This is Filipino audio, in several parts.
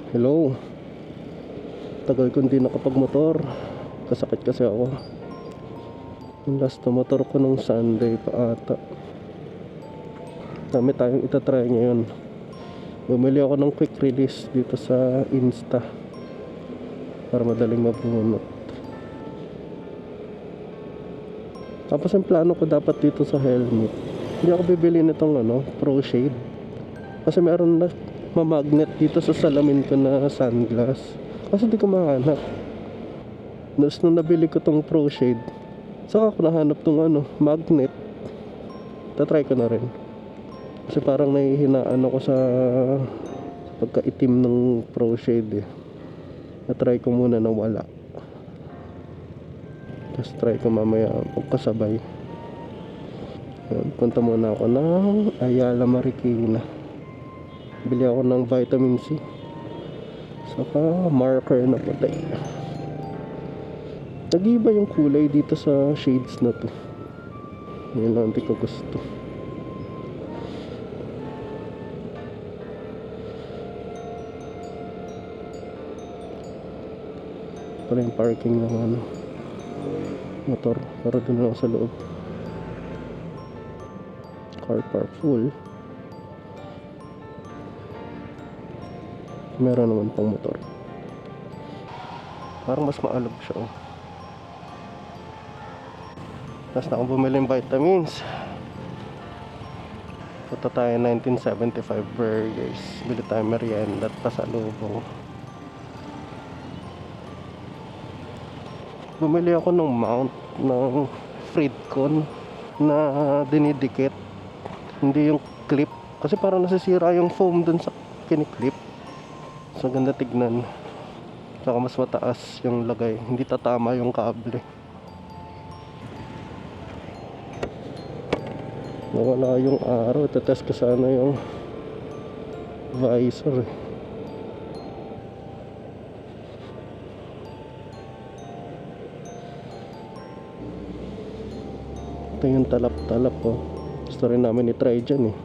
Hello. Tagal ko hindi nakapagmotor. Kasakit kasi ako. Yung last na motor ko nung Sunday pa ata. Dami tayong itatry ngayon. Bumili ako ng quick release dito sa Insta para madaling mabunot. Tapos ang plano ko dapat dito sa helmet, hindi ako bibili nitong Pro Shade. Kasi meron na mamagnet dito sa salamin ko na sunglass. Kasi hindi ko mahanap. Nung nabili ko tong Pro Shade, saka ako nahanap tong magnet. Tatry ko na rin. Kasi parang nahihinaan ako sa pagkaitim ng Pro Shade eh. Na-try ko muna na wala. Tapos try ko mamaya pagkasabay. Punta muna ako ng Ayala Marikina. Bili ako ng vitamin C. Saka marker na puti. Nag-iba yung kulay dito sa shades na to. Yun lang hindi ko gusto. Pala yung parking ng motor. Para dun lang sa loob. Car park full. Meron naman pang motor. Parang mas maalog siya oh. Tapos na akong bumili ng vitamins. Punta tayo 1975 Burgers. Bili tayo merienda at pasalubong. Bumili ako ng mount ng Fridcon na dinidikit. Hindi yung clip. Kasi parang nasisira yung foam dun sa kiniklip. So ganda tignan. Saka mas mataas yung lagay. Hindi tatama yung kable. Nawala yung araw. Itetest ko sana yung visor eh. Ito yung talap-talap oh. Gusto rin namin i-try dyan eh.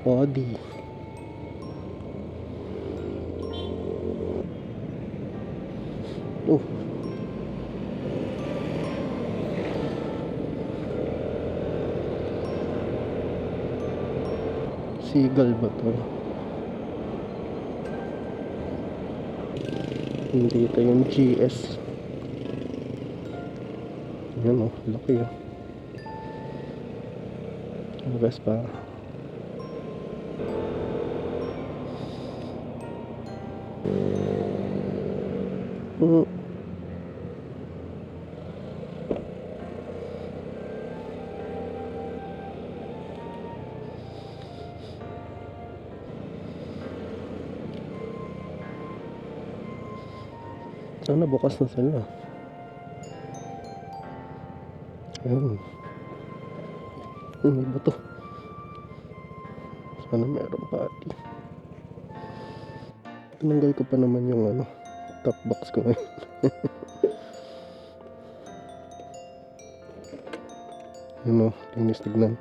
Body. Oh. Seagull ba to? Hindi ito yung GS. Yan oh, laki oh. Vespa. Sana bukas na sila. Ayun. May bato. Sana meron pati. Tinanggal ko pa naman yung top box ko ngayon. Yun o, linis tignan.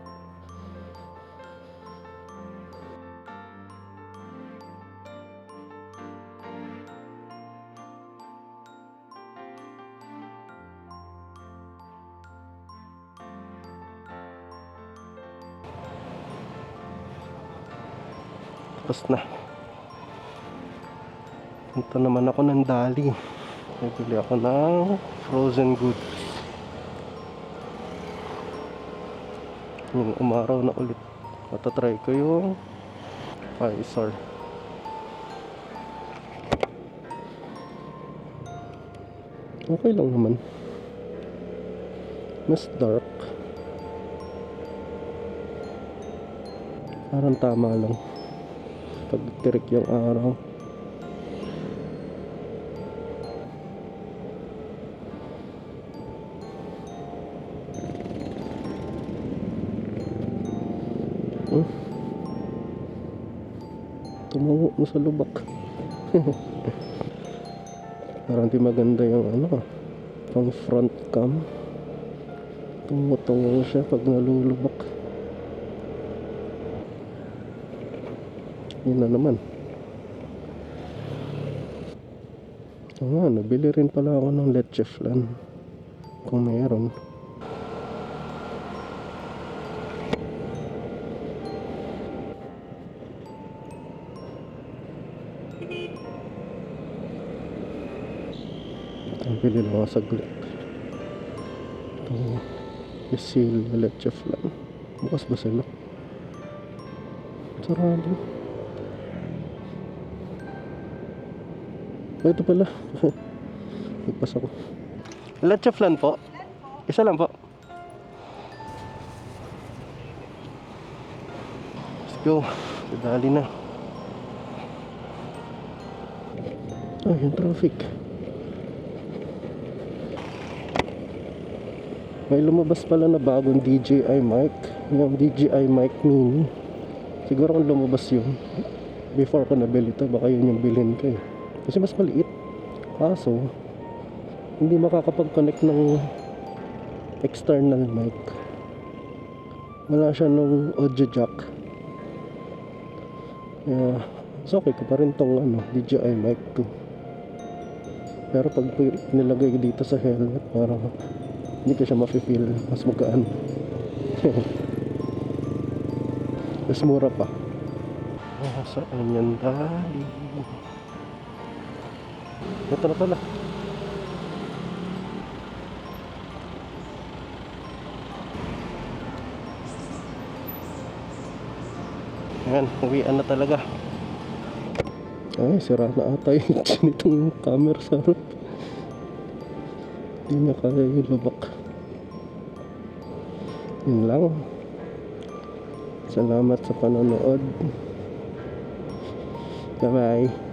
Tapos na. Punta naman ako ng Dali. Bibili ako ng frozen goods. Yung umaraw na ulit. Matatry ko yung Pfizer. Okay lang naman. Mas dark. Parang tama lang. Pag tirik yung araw. remote mo sa lubak. Parang di maganda yung ano, pang front cam. Tumutungo siya pag nalulubak. Yun na naman. Nabili rin pala ako ng leche flan. Kung mayroon. Bili lang ako saglit. Itong isil leche flan. Bukas ba sila? Sarado. Ito pala. Nagpas ako. Leche flan po. Isa lang po. Let's go. Dali na. Yung traffic. May lumabas pala na bagong DJI mic. Yung DJI mic mini. Siguro kung lumabas yun, before ko nabili ito, baka yun yung bilhin ko eh. Kasi mas maliit. Kaso, hindi makakapag-connect ng external mic. Wala siya nung audio jack. So okay ko pa rin tong DJI mic 2. Pero pag nilagay dito sa helmet, parang hindi ko siya mafe-feel. Mas magaan. Mas mura pa. Saan yan dali? Ito na pala. Ayan, uwian na talaga. Ay, sira na ata yung nitong camera sa harap. Hindi na kaya yung lubak. Yun lang. Salamat sa panonood. Bye bye.